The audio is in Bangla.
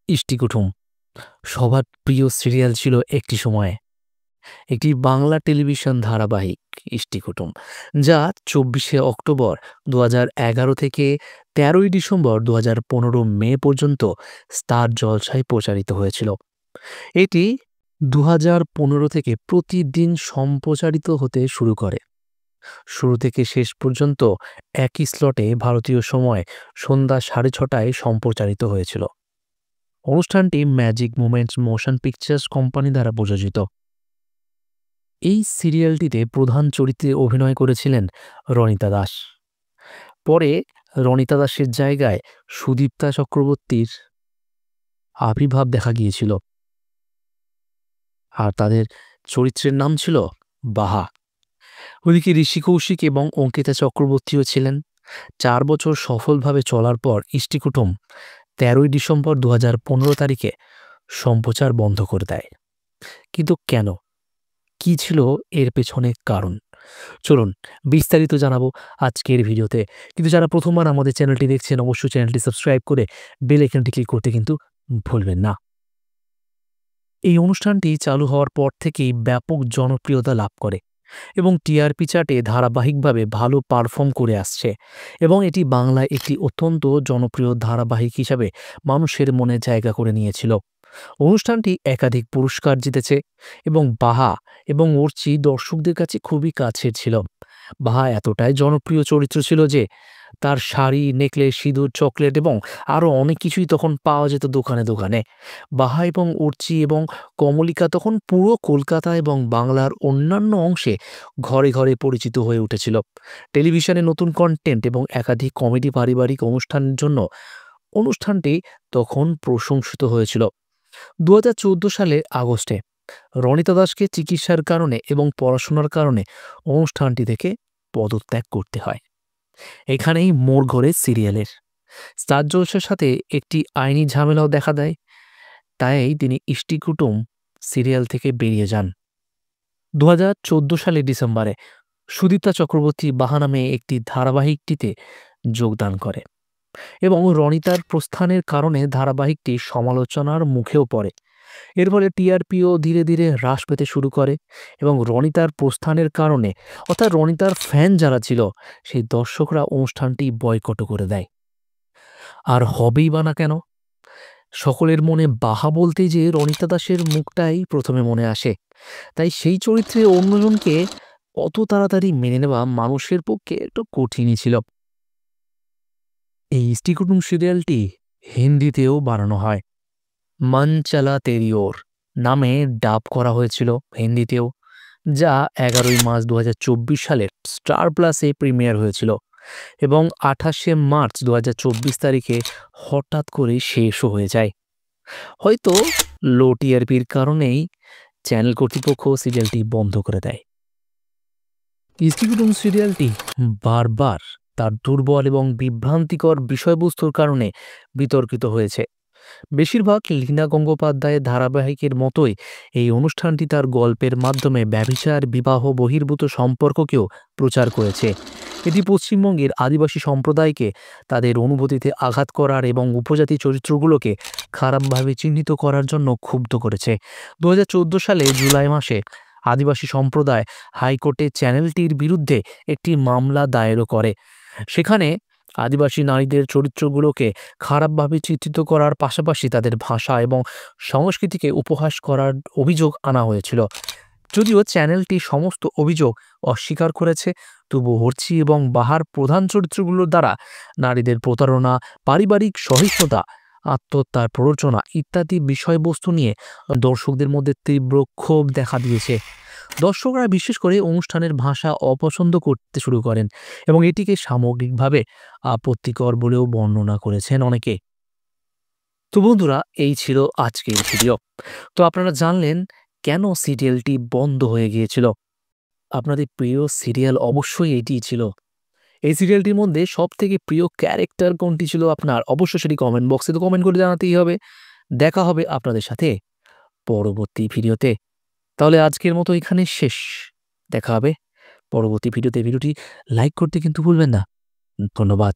ইষ্টি কুটুম সবার প্রিয় সিরিয়াল ছিল একটি সময়ে। একটি বাংলা টেলিভিশন ধারাবাহিক ইষ্টি কুটুম, যা ২৪শে অক্টোবর ২০১১ থেকে ১৩ই ডিসেম্বর ২০১৫ মে পর্যন্ত স্টার জলসায় প্রচারিত হয়েছিল। এটি ২০১৫ থেকে প্রতিদিন সম্প্রচারিত হতে শুরু করে। শুরু থেকে শেষ পর্যন্ত একই স্লটে ভারতীয় সময় সন্ধ্যা ৬:৩০টায় সম্প্রচারিত হয়েছিল। অনুষ্ঠানটি magic moments motion pictures company দ্বারা প্রযোজিত। এই সিরিয়ালটিতে প্রধান চরিত্রে অভিনয় করেছিলেন রনিতা দাস। পরে রনিতা দাসের জায়গায় সুদীপ্তা চক্রবর্তীর আবির্ভাব দেখা গিয়েছিল, আর তাদের চরিত্রের নাম ছিল বাহা। ওদিকে ঋষি কৌশিক এবং অঙ্কিতা চক্রবর্তীও ছিলেন। ৪ বছর সফলভাবে চলার পর ইষ্টি কুটুম ১৩ই ডিসেম্বর ২০১৫ সম্প্রচার বন্ধ করে দেয়। কিন্তু কেন, কি ছিল এর পেছনে কারণ? চলুন বিস্তারিত জানাবো আজকের ভিডিওতে। কিন্তু যারা প্রথমবার আমাদের চ্যানেলটি দেখছেন, অবশ্যই চ্যানেলটি সাবস্ক্রাইব করে বেল আইকনটি ক্লিক করতে কিন্তু ভুলবেন না। এই অনুষ্ঠানটি চালু হওয়ার পর থেকেই ব্যাপক জনপ্রিয়তা লাভ করে এবং টিআরপি চার্টে ধারাবাহিকভাবে ভালো পারফর্ম করে আসছে, এবং এটি বাংলায় একটি অত্যন্ত জনপ্রিয় ধারাবাহিক হিসাবে মানুষের মনে জায়গা করে নিয়েছিল। অনুষ্ঠানটি একাধিক পুরস্কার জিতেছে এবং বাহা এবং অর্চি দর্শকদের কাছে খুবই কাছের ছিল। বাহা এতটাই জনপ্রিয় চরিত্র ছিল যে তার শাড়ি, নেকলেস, সিঁদুর, চকলেট এবং আরও অনেক কিছুই তখন পাওয়া যেত দোকানে দোকানে। বাহা এবং অর্চি এবং কমলিকা তখন পুরো কলকাতা এবং বাংলার অন্যান্য অংশে ঘরে ঘরে পরিচিত হয়ে উঠেছিল। টেলিভিশনে নতুন কন্টেন্ট এবং একাধিক কমেডি পারিবারিক অনুষ্ঠানের জন্য অনুষ্ঠানটি তখন প্রশংসিত হয়েছিল। ২০১৪ সালের আগস্টে রনিতা দাসকে চিকিৎসার কারণে এবং পড়াশোনার কারণে অনুষ্ঠানটি থেকে পদত্যাগ করতে হয়। এখানেই মোড় ঘোরে সিরিয়ালের। স্টার জলসার সাথে একটি আইনি ঝামেলাও দেখা দেয়, তাই তিনি ইষ্টি কুটুম সিরিয়াল থেকে বেরিয়ে যান। ২০১৪ সালের ডিসেম্বরে সুদীপ্তা চক্রবর্তী বাহা নামে একটি ধারাবাহিকটিতে যোগদান করে এবং রনিতার প্রস্থানের কারণে ধারাবাহিকটি সমালোচনার মুখেও পড়ে। এর ফলে টিআরপিও ধীরে ধীরে হ্রাস পেতে শুরু করে এবং রনিতার প্রস্থানের কারণে, অর্থাৎ রনিতার ফ্যান যারা ছিল সেই দর্শকরা অনুষ্ঠানটি বয়কটও করে দেয়। আর হবেই বা না কেন? সকলের মনে বাহা বলতেই যে রনিতা দাসের মুখটাই প্রথমে মনে আসে, তাই সেই চরিত্রে অন্যজনকে অত তাড়াতাড়ি মেনে নেওয়া মানুষের পক্ষে একটু কঠিনই ছিল। এই ইষ্টি কুটুম সিরিয়ালটি হিন্দিতেও বানানো হয়। মন চলা তেরি ওর নামে ডাব করা হয়েছিল হিন্দিতেও, যা ১১ই মার্চ ২০২৪ সালের স্টার প্লাসে প্রিমিয়ার হয়েছিল এবং ২৮শে মার্চ ২০২৪ হঠাৎ করে শেষও হয়ে যায়। হয়তো লো টিআরপির কারণেই চ্যানেল কর্তৃপক্ষ সিরিয়ালটি বন্ধ করে দেয়। ইষ্টি কুটুম সিরিয়ালটি বারবার তার দুর্বল এবং বিভ্রান্তিকর বিষয়বস্তুর কারণে বিতর্কিত হয়েছে। বেশিরভাগ লীনা গঙ্গোপাধ্যায়ের ধারাবাহিকের মতোই এই অনুষ্ঠানটি তার গল্পের মাধ্যমে ব্যভিচার, বিবাহ বহির্ভূত সম্পর্ককেও প্রচার করেছে। এটি পশ্চিমবঙ্গের আদিবাসী সম্প্রদায়কে তাদের অনুভূতিতে আঘাত করার এবং উপজাতি চরিত্রগুলোকে খারাপভাবে চিহ্নিত করার জন্য ক্ষুব্ধ করেছে। ২০১৪ সালে জুলাই মাসে আদিবাসী সম্প্রদায় হাইকোর্টে চ্যানেলটির বিরুদ্ধে একটি মামলা দায়েরও করে। সেখানে আদিবাসী নারীদের চরিত্রগুলোকে খারাপভাবে চিত্রিত করার পাশাপাশি তাদের ভাষা এবং সংস্কৃতিকে উপহাস করার অভিযোগ আনা হয়েছিল। যদিও চ্যানেলটি সমস্ত অভিযোগ অস্বীকার করেছে, তবু অর্চি এবং বাহার প্রধান চরিত্রগুলোর দ্বারা নারীদের প্রতারণা, পারিবারিক সহিষ্ণুতা, আত্মহত্যার প্ররোচনা ইত্যাদি বিষয়বস্তু নিয়ে দর্শকদের মধ্যে তীব্র ক্ষোভ দেখা দিয়েছে। দর্শকরা বিশেষ করে অনুষ্ঠানের ভাষা অপছন্দ করতে শুরু করেন এবং এটিকে সামগ্রিকভাবে আপত্তিকর বলেও বর্ণনা করেছেন অনেকে। তো বন্ধুরা, এই ছিল আজকের ভিডিও। তো আপনারা জানলেন কেন সিরিয়ালটি বন্ধ হয়ে গিয়েছিল। আপনাদের প্রিয় সিরিয়াল অবশ্যই এটিই ছিল। এই সিরিয়ালটির মধ্যে সবথেকে প্রিয় ক্যারেক্টার কোনটি ছিল আপনার? অবশ্যই সেটি কমেন্ট বক্সে তো কমেন্ট করে জানাতেই হবে। দেখা হবে আপনাদের সাথে পরবর্তী ভিডিওতে। তাহলে আজকের মতো এখানে শেষ। দেখা হবে পরবর্তী ভিডিওতে। ভিডিওটি লাইক করতে কিন্তু ভুলবেন না। ধন্যবাদ।